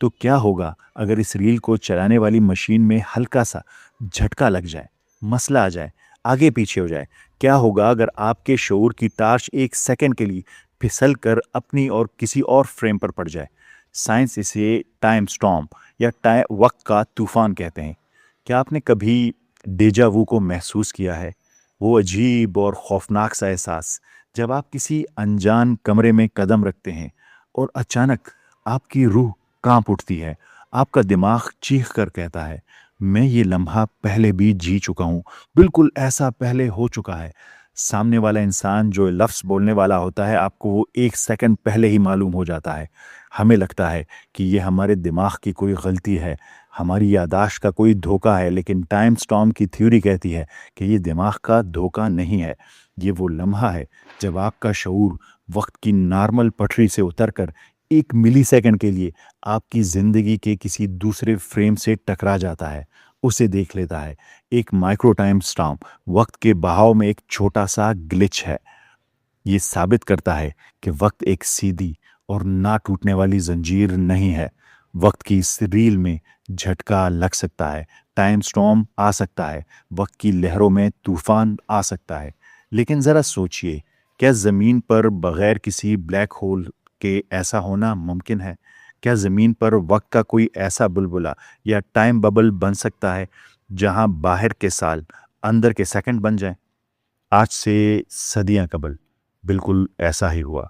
تو کیا ہوگا اگر اس ریل کو چلانے والی مشین میں ہلکا سا جھٹکا لگ جائے، مسئلہ آ جائے، آگے پیچھے ہو جائے؟ کیا ہوگا اگر آپ کے شعور کی ٹارچ ایک سیکنڈ کے لیے پھسل کر اپنی اور کسی اور فریم پر پڑ جائے؟ سائنس اسے ٹائم سٹارم یا وقت کا طوفان کہتے ہیں۔ کیا آپ نے کبھی ڈیجا وو کو محسوس کیا ہے؟ وہ عجیب اور خوفناک سا احساس جب آپ کسی انجان کمرے میں قدم رکھتے ہیں اور اچانک آپ کی روح کانپ اٹھتی ہے، آپ کا دماغ چیخ کر کہتا ہے میں یہ لمحہ پہلے بھی جی چکا ہوں، بالکل ایسا پہلے ہو چکا ہے۔ سامنے والا انسان جو لفظ بولنے والا ہوتا ہے آپ کو وہ ایک سیکنڈ پہلے ہی معلوم ہو جاتا ہے۔ ہمیں لگتا ہے کہ یہ ہمارے دماغ کی کوئی غلطی ہے، ہماری یادداشت کا کوئی دھوکہ ہے، لیکن ٹائم سٹارم کی تھیوری کہتی ہے کہ یہ دماغ کا دھوکہ نہیں ہے، یہ وہ لمحہ ہے جب آپ کا شعور وقت کی نارمل پٹری سے اتر کر ایک ملی سیکنڈ کے لیے آپ کی زندگی کے کسی دوسرے فریم سے ٹکرا جاتا ہے، اسے دیکھ لیتا ہے۔ ایک مائکرو ٹائم سٹارم وقت کے بہاؤ میں ایک چھوٹا سا گلچ ہے۔ یہ ثابت کرتا ہے کہ وقت ایک سیدھی اور نہ ٹوٹنے والی زنجیر نہیں ہے۔ وقت کی اس ریل میں جھٹکا لگ سکتا ہے، ٹائم سٹارم آ سکتا ہے، وقت کی لہروں میں طوفان آ سکتا ہے، لیکن ذرا سوچئے، کیا زمین پر بغیر کسی بلیک ہول کے ایسا ہونا ممکن ہے؟ کیا زمین پر وقت کا کوئی ایسا بلبلا یا ٹائم ببل بن سکتا ہے جہاں باہر کے سال اندر کے سیکنڈ بن جائیں؟ آج سے صدیاں قبل بالکل ایسا ہی ہوا۔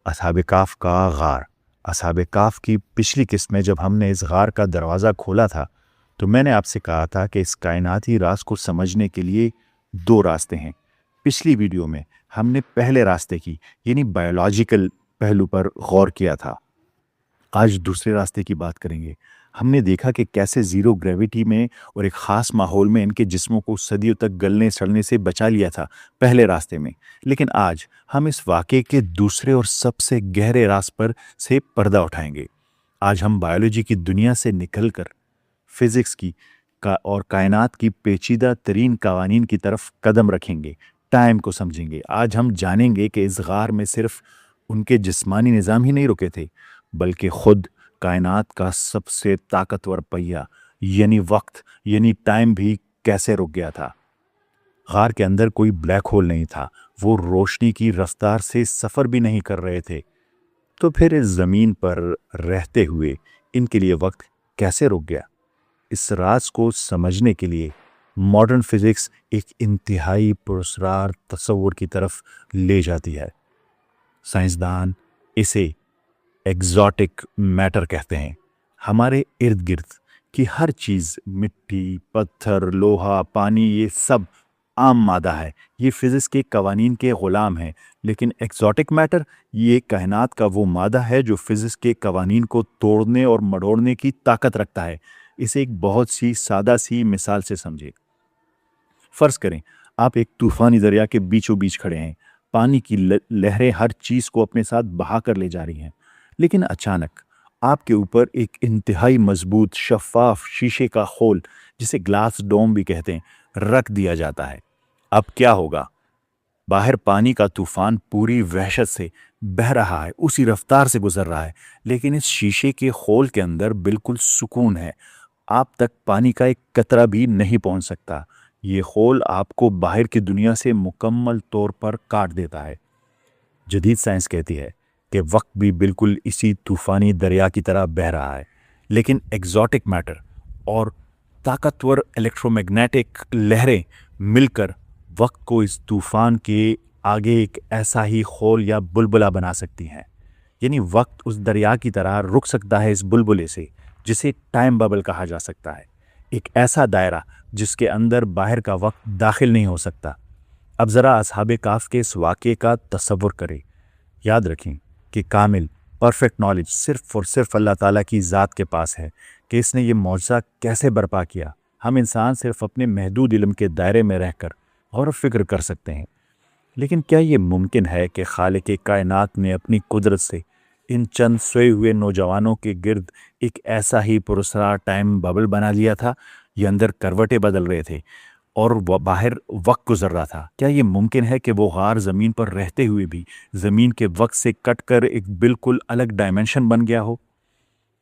اصحاب کہف کا غار۔ اصحاب کہف کی پچھلی قسط میں جب ہم نے اس غار کا دروازہ کھولا تھا تو میں نے آپ سے کہا تھا کہ اس کائناتی راز کو سمجھنے کے لیے دو راستے ہیں۔ پچھلی ویڈیو میں ہم نے پہلے راستے کی یعنی بایولوجیکل پہلو پر غور کیا تھا۔ آج دوسرے راستے کی بات کریں گے۔ ہم نے دیکھا کہ کیسے زیرو گریوٹی میں اور ایک خاص ماحول میں ان کے جسموں کو صدیوں تک گلنے سڑنے سے بچا لیا تھا پہلے راستے میں، لیکن آج ہم اس واقعے کے دوسرے اور سب سے گہرے راز پر سے پردہ اٹھائیں گے۔ آج ہم بایولوجی کی دنیا سے نکل کر فزکس کی اور کائنات کی پیچیدہ ترین قوانین کی طرف قدم رکھیں گے، ٹائم کو سمجھیں گے۔ آج ہم جانیں گے کہ اس غار میں صرف ان کے جسمانی نظام ہی نہیں رکے تھے، بلکہ خود کائنات کا سب سے طاقتور پہیہ یعنی وقت یعنی ٹائم بھی کیسے رک گیا تھا۔ غار کے اندر کوئی بلیک ہول نہیں تھا، وہ روشنی کی رفتار سے سفر بھی نہیں کر رہے تھے۔ تو پھر اس زمین پر رہتے ہوئے ان کے لیے وقت کیسے رک گیا؟ اس راز کو سمجھنے کے لیے ماڈرن فزکس ایک انتہائی پراسرار تصور کی طرف لے جاتی ہے۔ سائنسدان اسے ایگزاٹک میٹر کہتے ہیں۔ ہمارے ارد گرد کی ہر چیز، مٹی، پتھر، لوہا، پانی، یہ سب عام مادہ ہے، یہ فزکس کے قوانین کے غلام ہیں، لیکن ایگزاٹک میٹر یہ کائنات کا وہ مادہ ہے جو فزکس کے قوانین کو توڑنے اور مڑوڑنے کی طاقت رکھتا ہے۔ اسے ایک بہت سی سادہ سی مثال سے سمجھے۔ فرض کریں آپ ایک طوفانی دریا کے بیچوں بیچ کھڑے ہیں، پانی کی لہریں ہر چیز کو اپنے ساتھ بہا کر لے جا رہی ہیں، لیکن اچانک آپ کے اوپر ایک انتہائی مضبوط شفاف شیشے کا خول، جسے گلاس ڈوم بھی کہتے ہیں، رکھ دیا جاتا ہے۔ اب کیا ہوگا؟ باہر پانی کا طوفان پوری وحشت سے بہہ رہا ہے، اسی رفتار سے گزر رہا ہے، لیکن اس شیشے کے خول کے اندر بالکل سکون ہے۔ آپ تک پانی کا ایک قطرہ بھی نہیں پہنچ سکتا۔ یہ خول آپ کو باہر کی دنیا سے مکمل طور پر کاٹ دیتا ہے۔ جدید سائنس کہتی ہے کہ وقت بھی بالکل اسی طوفانی دریا کی طرح بہہ رہا ہے، لیکن ایگزاٹک میٹر اور طاقتور الیکٹرو میگنیٹک لہریں مل کر وقت کو اس طوفان کے آگے ایک ایسا ہی خول یا بلبلا بنا سکتی ہیں۔ یعنی وقت اس دریا کی طرح رک سکتا ہے اس بلبلے سے، جسے ٹائم ببل کہا جا سکتا ہے، ایک ایسا دائرہ جس کے اندر باہر کا وقت داخل نہیں ہو سکتا۔ اب ذرا اصحاب کہف کے اس واقعے کا تصور کریں۔ یاد رکھیں کہ کامل پرفیکٹ نالج صرف اور صرف اللہ تعالیٰ کی ذات کے پاس ہے کہ اس نے یہ معجزہ کیسے برپا کیا۔ ہم انسان صرف اپنے محدود علم کے دائرے میں رہ کر غور و فکر کر سکتے ہیں، لیکن کیا یہ ممکن ہے کہ خالق کائنات نے اپنی قدرت سے ان چند سوئے ہوئے نوجوانوں کے گرد ایک ایسا ہی پراسرار ٹائم ببل بنا لیا تھا؟ یہ اندر کروٹیں بدل رہے تھے اور باہر وقت گزر رہا تھا۔ کیا یہ ممکن ہے کہ وہ غار زمین پر رہتے ہوئے بھی زمین کے وقت سے کٹ کر ایک بالکل الگ ڈائمنشن بن گیا ہو؟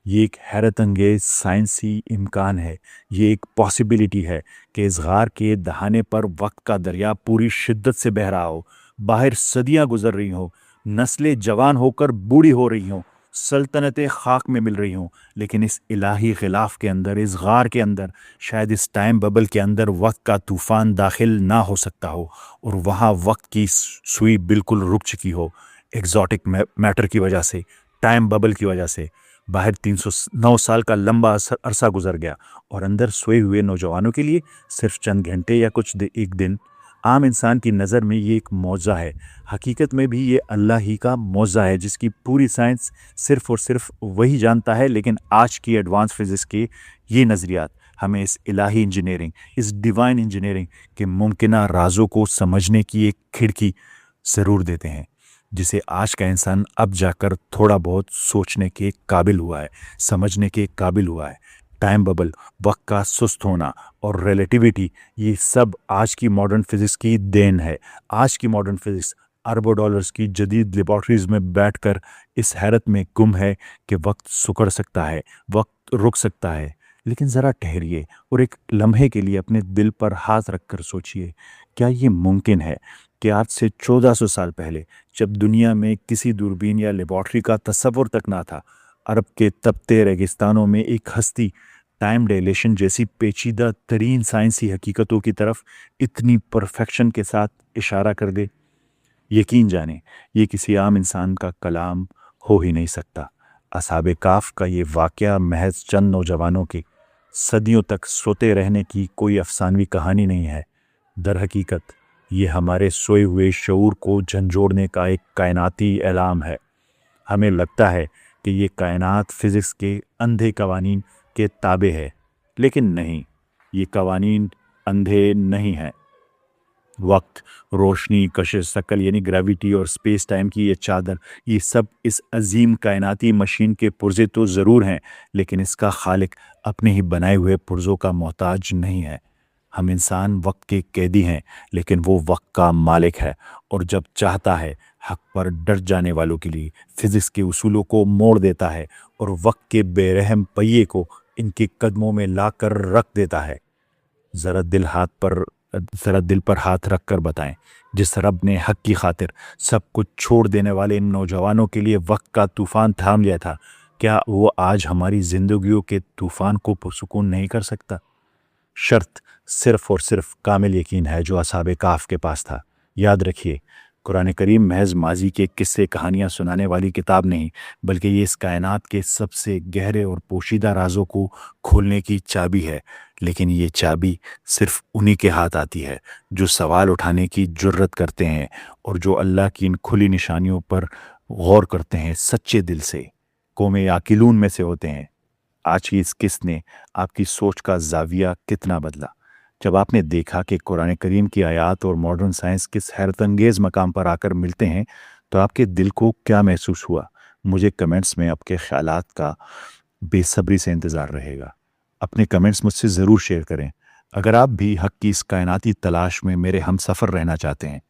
یہ ایک حیرت انگیز سائنسی امکان ہے، یہ ایک پاسبلٹی ہے کہ اس غار کے دہانے پر وقت کا دریا پوری شدت سے بہہ رہا ہو، باہر صدیاں گزر رہی ہوں، نسلیں جوان ہو کر بوڑھی ہو رہی ہوں، سلطنتیں خاک میں مل رہی ہوں، لیکن اس الہی غلاف کے اندر، اس غار کے اندر، شاید اس ٹائم ببل کے اندر وقت کا طوفان داخل نہ ہو سکتا ہو، اور وہاں وقت کی سوئی بالکل رک چکی ہو، ایگزوٹک میٹر کی وجہ سے، ٹائم ببل کی وجہ سے۔ باہر 309 سال کا لمبا عرصہ گزر گیا، اور اندر سوئے ہوئے نوجوانوں کے لیے صرف چند گھنٹے یا ایک دن۔ عام انسان کی نظر میں یہ ایک معجزہ ہے، حقیقت میں بھی یہ اللہ ہی کا معجزہ ہے جس کی پوری سائنس صرف اور صرف وہی جانتا ہے، لیکن آج کی ایڈوانس فزکس کے یہ نظریات ہمیں اس الہی انجینئرنگ، اس ڈیوائن انجینئرنگ کے ممکنہ رازوں کو سمجھنے کی ایک کھڑکی ضرور دیتے ہیں، جسے آج کا انسان اب جا کر تھوڑا بہت سوچنے کے قابل ہوا ہے، سمجھنے کے قابل ہوا ہے۔ ٹائم ببل، وقت کا سست ہونا اور ریلیٹیوٹی، یہ سب آج کی ماڈرن فزکس کی دین ہے۔ آج کی ماڈرن فزکس اربوں ڈالرز کی جدید لیبارٹریز میں بیٹھ کر اس حیرت میں گم ہے کہ وقت سکڑ سکتا ہے، وقت رک سکتا ہے۔ لیکن ذرا ٹھہریے اور ایک لمحے کے لیے اپنے دل پر ہاتھ رکھ کر سوچئے، کیا یہ ممکن ہے کہ آج سے 1400 سال پہلے، جب دنیا میں کسی دوربین یا لیبارٹری کا تصور تک نہ تھا، عرب کے تپتے ریگستانوں میں ایک ہستی ٹائم ڈائلیشن جیسی پیچیدہ ترین سائنسی حقیقتوں کی طرف اتنی پرفیکشن کے ساتھ اشارہ کر دے؟ یقین جانیں، یہ کسی عام انسان کا کلام ہو ہی نہیں سکتا۔ اصحاب کہف کا یہ واقعہ محض چند نوجوانوں کے صدیوں تک سوتے رہنے کی کوئی افسانوی کہانی نہیں ہے، در حقیقت یہ ہمارے سوئے ہوئے شعور کو جھنجھوڑنے کا ایک کائناتی اعلام ہے۔ ہمیں لگتا ہے کہ یہ کائنات فزکس کے اندھے قوانین کے تابع ہے، لیکن نہیں، یہ قوانین اندھے نہیں ہیں۔ وقت، روشنی، کشش ثقل یعنی گریویٹی اور سپیس ٹائم کی یہ چادر، یہ سب اس عظیم کائناتی مشین کے پرزے تو ضرور ہیں، لیکن اس کا خالق اپنے ہی بنائے ہوئے پرزوں کا محتاج نہیں ہے۔ ہم انسان وقت کے قیدی ہیں، لیکن وہ وقت کا مالک ہے، اور جب چاہتا ہے حق پر ڈٹ جانے والوں کے لیے فزکس کے اصولوں کو موڑ دیتا ہے، اور وقت کے بے رحم پہیے کو ان کے قدموں میں لا کر رکھ دیتا ہے۔ ذرا دل پر ہاتھ رکھ کر بتائیں، جس رب نے حق کی خاطر سب کچھ چھوڑ دینے والے ان نوجوانوں کے لیے وقت کا طوفان تھام لیا تھا، کیا وہ آج ہماری زندگیوں کے طوفان کو پرسکون نہیں کر سکتا؟ شرط صرف اور صرف کامل یقین ہے جو اصحاب کہف کے پاس تھا۔ یاد رکھیے، قرآن کریم محض ماضی کے قصے کہانیاں سنانے والی کتاب نہیں، بلکہ یہ اس کائنات کے سب سے گہرے اور پوشیدہ رازوں کو کھولنے کی چابی ہے، لیکن یہ چابی صرف انہی کے ہاتھ آتی ہے جو سوال اٹھانے کی جرت کرتے ہیں، اور جو اللہ کی ان کھلی نشانیوں پر غور کرتے ہیں سچے دل سے، قوم یعقلون میں سے ہوتے ہیں۔ آج کی اس قسط نے آپ کی سوچ کا زاویہ کتنا بدلا؟ جب آپ نے دیکھا کہ قرآن کریم کی آیات اور ماڈرن سائنس کس حیرت انگیز مقام پر آ کر ملتے ہیں، تو آپ کے دل کو کیا محسوس ہوا؟ مجھے کمنٹس میں آپ کے خیالات کا بے صبری سے انتظار رہے گا۔ اپنے کمنٹس مجھ سے ضرور شیئر کریں۔ اگر آپ بھی حق کی اس کائناتی تلاش میں میرے ہم سفر رہنا چاہتے ہیں،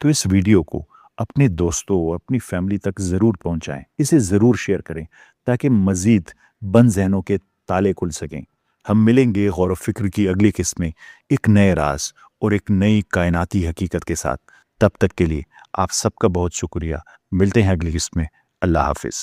تو اس ویڈیو کو اپنے دوستوں اور اپنی فیملی تک ضرور پہنچائیں، اسے ضرور شیئر کریں تاکہ مزید بند ذہنوں کے تالے کھل سکیں۔ ہم ملیں گے غور و فکر کی اگلی قسط میں ایک نئے راز اور ایک نئی کائناتی حقیقت کے ساتھ۔ تب تک کے لیے آپ سب کا بہت شکریہ۔ ملتے ہیں اگلی قسط میں۔ اللہ حافظ۔